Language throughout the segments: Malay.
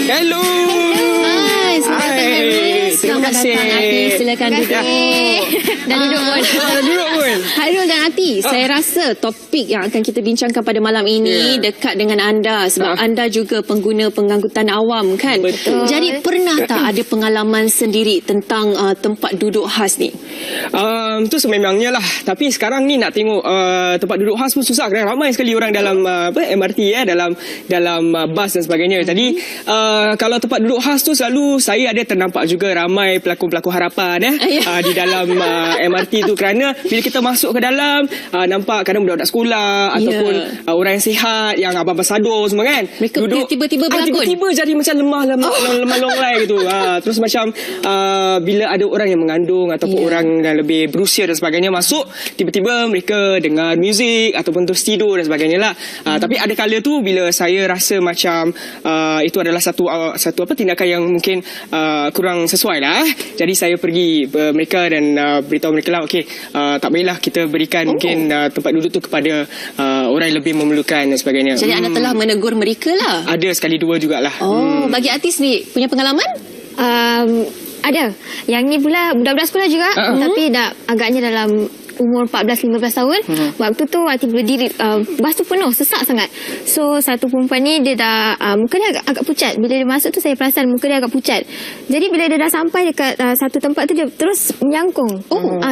Hello. Hai, selamat datang Ati. Silakan duduk. Dan duduk pun. Duduk pun. Hairul dan Ati, saya rasa topik yang akan kita bincangkan pada malam ini dekat dengan anda sebab anda juga pengguna pengangkutan awam kan. Betul. Jadi pernah tak ada pengalaman sendiri tentang tempat duduk khas ni? Tu sememangnya lah. Tapi sekarang ni nak tengok tempat duduk khas pun susah kerana ramai sekali orang dalam MRT dalam bas dan sebagainya. Jadi kalau tempat duduk khas tu selalu saya ada ternampak juga ramai pelakon-pelakon harapan di dalam MRT tu kerana bila kita masuk ke dalam nampak kadang budak-budak sekolah ataupun orang yang sihat yang abang ambasador semua kan. Mereka duduk tiba-tiba berlakon. Tiba-tiba jadi macam lemah longlai gitu. Terus macam bila ada orang yang mengandung ataupun orang yang lebih berusia dan sebagainya masuk, tiba-tiba mereka dengar muzik ataupun terus tidur dan sebagainya lah. Tapi ada kala tu bila saya rasa macam itu adalah satu tindakan yang mungkin kurang sesuai lah. Jadi saya pergi mereka dan beritahu mereka lah, okey, tak baiklah kita berikan mungkin tempat duduk tu kepada orang yang lebih memerlukan dan sebagainya. Jadi anda telah menegur mereka lah? Ada sekali dua jugalah. Bagi Ati sendiri punya pengalaman? Ada. Yang ni pula budak-budak sekolah juga, tapi dah agaknya dalam umur 14-15 tahun. Waktu tu berdiri, bas tu penuh, sesak sangat. So satu perempuan ni dia dah muka dia agak pucat. Bila dia masuk tu saya perasan muka dia agak pucat. Jadi bila dia dah sampai dekat satu tempat tu dia terus menyangkung.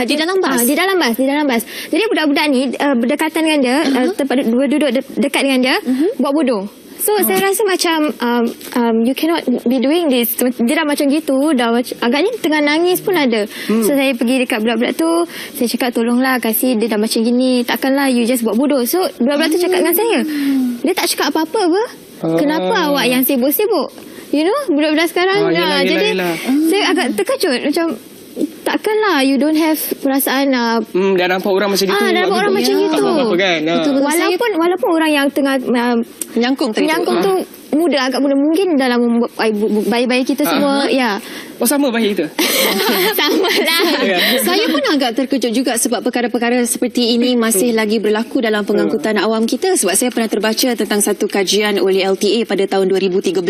Di dalam bas? Di dalam bas. Jadi budak-budak ni berdekatan dengan dia, tempat duduk dekat dengan dia, buat bodoh. So saya rasa macam you cannot be doing this. Dia dah macam gitu, dah agaknya tengah nangis pun ada. So saya pergi dekat budak-budak tu, saya cakap tolonglah kasih, dia dah macam gini, takkanlah you just buat bodoh. So budak-budak tu cakap dengan saya, dia tak cakap apa-apa apa. Kenapa awak yang sibuk-sibuk? You know, budak-budak sekarang jadi saya agak terkejut macam takkanlah you don't have perasaan dah nampak orang macam itu. dah nampak orang macam itu. Kan? Walaupun orang yang tengah menyangkung tu agak muda mungkin dalam bayi-bayi kita semua sama bayi kita. Sama lah. Saya pun agak terkejut juga sebab perkara-perkara seperti ini masih lagi berlaku dalam pengangkutan awam kita. Sebab saya pernah terbaca tentang satu kajian oleh LTA pada tahun 2013.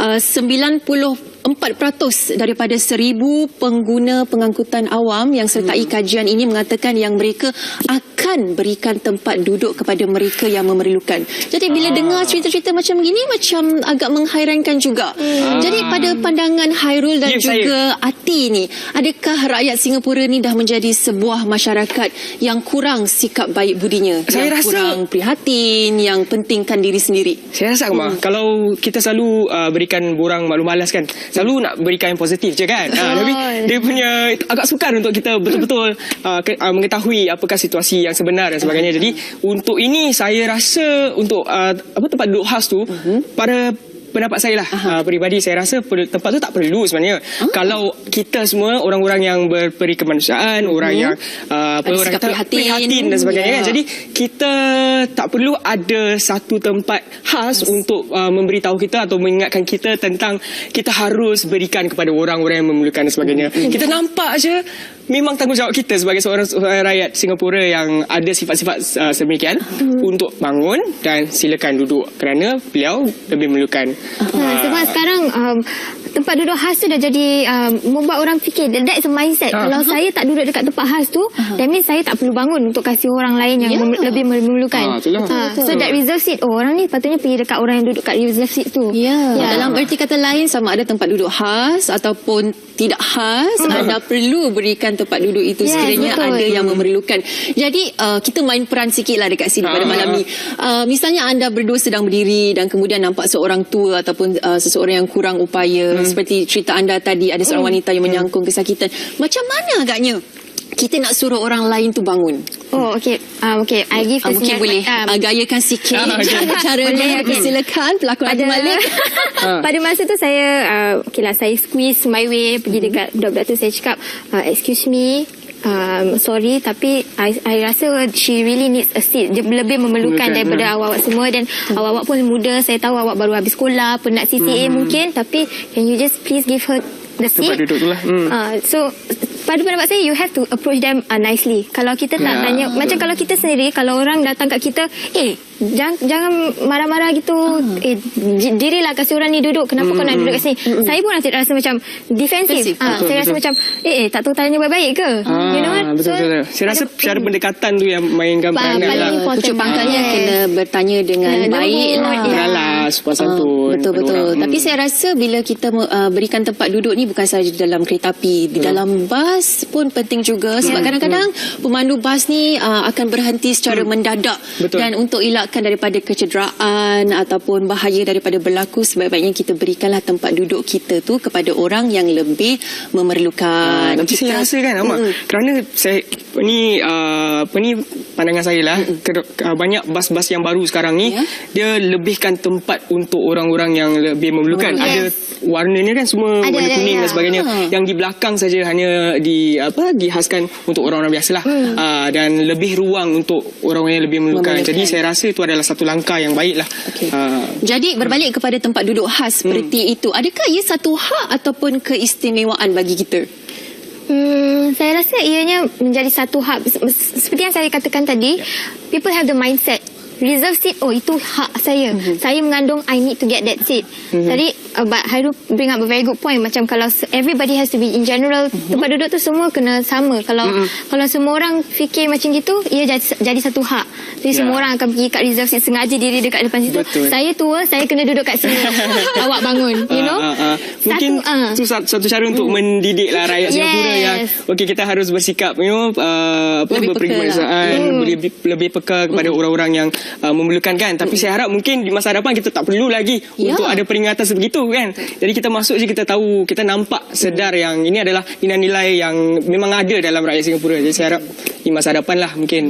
94% daripada 1,000 pengguna pengangkutan awam yang sertai kajian ini mengatakan yang mereka akan berikan tempat duduk kepada mereka yang memerlukan. Jadi bila dengar cerita-cerita macam gini macam agak menghairankan juga. Jadi pada pandangan Hairul dan juga Ati ni, adakah rakyat Singapura ni dah menjadi sebuah masyarakat yang kurang sikap baik budinya? Saya rasa kurang prihatin, yang pentingkan diri sendiri. Saya rasa kalau kita selalu berikan borang maklum malas kan, selalu nak berikan yang positif je kan. Tapi dia punya agak sukar untuk kita betul-betul mengetahui apakah situasi yang sebenar dan sebagainya. Jadi untuk ini saya rasa untuk tempat duduk khas tu, pada pendapat saya lah peribadi, saya rasa tempat tu tak perlu sebenarnya. Kalau kita semua orang-orang yang berperi kemanusiaan, orang yang orang kata prihatin dan sebagainya kan. Jadi kita tak perlu ada satu tempat khas untuk memberitahu kita atau mengingatkan kita tentang kita harus berikan kepada orang-orang yang memerlukan dan sebagainya. Kita nampak je memang tanggungjawab kita sebagai seorang rakyat Singapura yang ada sifat-sifat sedemikian untuk bangun dan silakan duduk kerana beliau lebih memerlukan. Sebab sekarang tempat duduk khas tu dah jadi membuat orang fikir, that's a mindset. Kalau saya tak duduk dekat tempat khas tu, that means saya tak perlu bangun untuk kasih orang lain yang lebih memerlukan. So that reserve seat, orang ni patutnya pergi dekat orang yang duduk kat reserve seat tu. Dalam erti kata lain, sama ada tempat duduk khas ataupun tidak khas, anda perlu berikan tempat duduk itu sekiranya ada yang memerlukan. Jadi kita main peran sikit lah dekat sini pada malam ni. Misalnya anda berdua sedang berdiri dan kemudian nampak seorang tua ataupun seseorang yang kurang upaya, seperti cerita anda tadi, ada seorang wanita yang menyangkung kesakitan. Macam mana agaknya kita nak suruh orang lain tu bangun? Okay, I give the mungkin boleh gayakan sikit caranya. Silakan pelakon Adi Malik. Pada masa tu saya saya squeeze my way pergi dekat budak-budak tu. Saya cakap, excuse me, sorry, tapi I rasa she really needs a seat. Dia lebih memerlukan daripada awak-awak semua. Dan awak-awak pun muda, saya tahu awak baru habis sekolah, penat CCA mungkin, tapi can you just please give her the seat? Tempat duduk tu lah. So pada pendapat saya, you have to approach them nicely. Kalau kita tak tanya, macam kalau kita sendiri, kalau orang datang kat kita, jangan marah-marah gitu. Dirilah kasih orang ni duduk. Kenapa kau nak duduk kat sini? Saya pun nanti rasa macam defensif. Saya rasa macam tak tahu tanya baik-baik ke? You know what? Betul. Saya rasa cara pendekatan tu yang mainkan peranan lah. Pucuk pangkalnya kena bertanya dengan baik lah. Beralas, puas santun. Betul. Tapi saya rasa bila kita berikan tempat duduk ni bukan sahaja dalam kereta api, di dalam bas pun penting juga. Sebab kadang-kadang pemandu bas ni akan berhenti secara mendadak. Betul. Dan untuk elakkan daripada kecederaan ataupun bahaya daripada berlaku, sebaik-baiknya kita berikanlah tempat duduk kita tu kepada orang yang lebih memerlukan. Tapi saya rasa kan kerana saya ni pandangan saya lah, banyak bas-bas yang baru sekarang ni dia lebihkan tempat untuk orang-orang yang lebih memerlukan. Ada warnanya kan semua warna kuning dan sebagainya. Yang di belakang saja hanya dihaskan untuk orang-orang biasalah. Dan lebih ruang untuk orang yang lebih memerlukan. Jadi saya rasa itu adalah satu langkah yang baiklah. Jadi berbalik kepada tempat duduk khas seperti itu, adakah ia satu hak ataupun keistimewaan bagi kita? Saya rasa ianya menjadi satu hak. Seperti yang saya katakan tadi, people have the mindset reserve seat, itu hak saya. Saya mengandung, I need to get that seat. Tadi but Hairul bring up a very good point. Macam kalau everybody has to be in general, tempat duduk tu semua kena sama. Kalau semua orang fikir macam gitu, ia jadi satu hak. Jadi semua orang akan pergi kat reserve seat, sengaja diri dekat depan situ. Saya tua, saya kena duduk kat sini. Awak bangun, you know. Mungkin itu satu cara untuk mendidiklah rakyat Singapura yang kita harus bersikap berpergimasan, lebih peka kepada orang-orang yang memerlukan kan. Tapi saya harap mungkin di masa hadapan kita tak perlu lagi untuk ada peringatan sebegitu kan. Jadi kita masuk je, kita tahu, kita nampak, sedar yang ini adalah nilai-nilai yang memang ada dalam rakyat Singapura. Jadi saya harap di masa hadapan lah mungkin.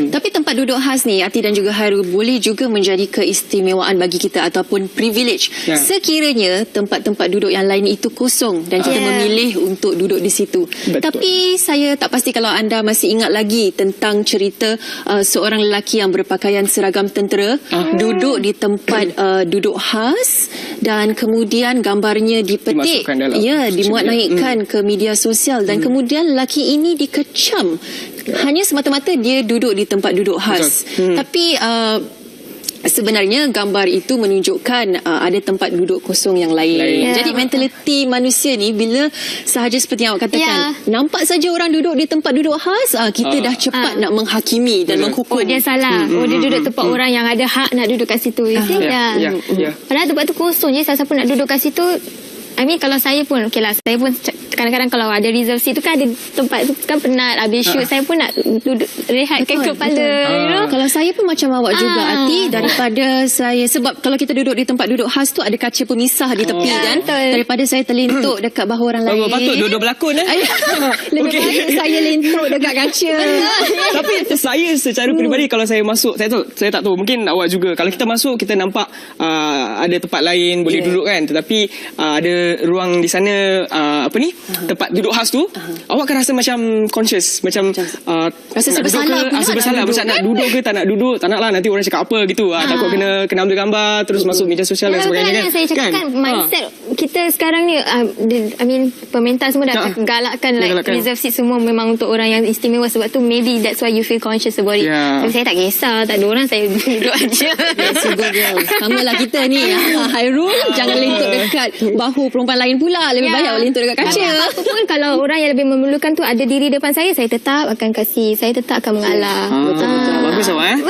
Tapi tempat duduk khas ni, Ati dan juga Hairul, boleh juga menjadi keistimewaan bagi kita ataupun privilege sekiranya tempat-tempat duduk yang lain itu kosong dan kita memilih untuk duduk di situ. Tapi saya tak pasti kalau anda masih ingat lagi tentang cerita seorang lelaki yang berpakaian seragam tentera duduk di tempat duduk khas dan kemudian gambarnya dipetik, dimuat naikkan ke media sosial dan kemudian lelaki ini dikecam hanya semata-mata dia duduk di tempat duduk khas. Tapi sebenarnya gambar itu menunjukkan ada tempat duduk kosong yang lain. Jadi mentaliti manusia ni bila sahaja seperti yang awak katakan, nampak saja orang duduk di tempat duduk khas, kita dah cepat nak menghakimi dan menghukum. Dia salah. Dia duduk tempat orang yang ada hak nak duduk kat situ. Padahal tempat tu kosong je, siapa nak duduk kat situ. Kalau saya pun, saya pun kadang-kadang kalau ada reserve seat tu kan ada tempat tu kan penat habis shoot, saya pun nak duduk rehatkan kepala. Kalau saya pun macam awak juga, Ati, daripada saya, sebab kalau kita duduk di tempat duduk khas tu ada kaca pemisah di tepi kan, daripada saya terlentuk dekat bahu orang lain. Patut duduk berlakon lebih baik saya lentuk dekat kaca. Tapi saya secara peribadi kalau saya masuk, saya tak tahu, mungkin awak juga, kalau kita masuk kita nampak ada tempat lain boleh duduk kan, tetapi ada ruang di sana tempat duduk khas tu, awak akan rasa macam conscious, macam rasa bersalah, macam nak duduk ke tak nak duduk, tak nak lah nanti orang cakap apa gitu, takut kena ambil gambar terus masuk media sosial dan sebagainya kan. Saya cakap kan mindset kita sekarang ni, pemerintah semua dah galakkan reserve seat semua memang untuk orang yang istimewa, sebab tu maybe that's why you feel conscious about it. Tapi saya tak kisah, tak ada orang, saya duduk aja. Sama lah kita ni, Hairul jangan lentuk dekat bahu perempuan lain pula, lebih banyak lentuk dekat kaca. Apapun kalau orang yang lebih memerlukan tu ada diri depan saya tetap akan kasih, saya tetap akan mengalah. Betul. Bagus awak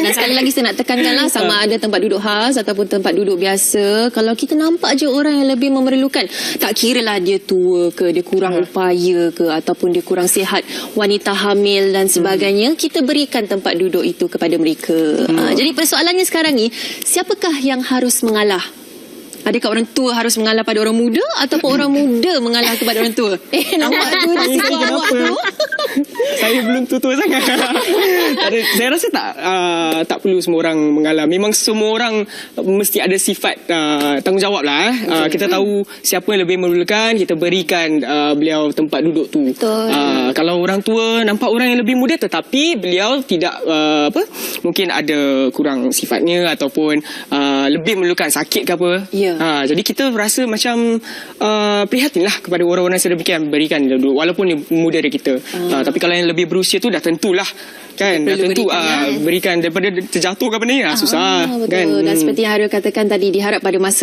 dan sekali lagi saya nak tekankanlah, sama ada tempat duduk khas ataupun tempat duduk biasa, kalau kita nampak je orang yang lebih memerlukan, tak kira lah dia tua ke, dia kurang upaya ke, ataupun dia kurang sihat, wanita hamil dan sebagainya, kita berikan tempat duduk itu kepada mereka. Jadi persoalannya sekarang ni, siapakah yang harus mengalah? Adakah orang tua harus mengalah pada orang muda ataupun orang muda mengalah kepada orang tua? Nampak tu risiko awak tu. Saya belum tua sangat. Saya rasa tak perlu semua orang mengalami. Memang semua orang mesti ada sifat tanggungjawab lah. Kita tahu siapa yang lebih memerlukan, kita berikan beliau tempat duduk tu. Kalau orang tua nampak orang yang lebih muda tetapi beliau tidak mungkin ada kurang sifatnya ataupun lebih memerlukan sakit ke apa. Jadi kita rasa macam prihatin lah kepada orang-orang yang sedang berikan duduk walaupun dia muda dari kita. Tapi kalau yang lebih berusia tu dah tentulah kan, dah tentu berikan daripada terjatuh ke apa ni susah betul. kan. Dan seperti yang Haril katakan tadi, diharap pada masa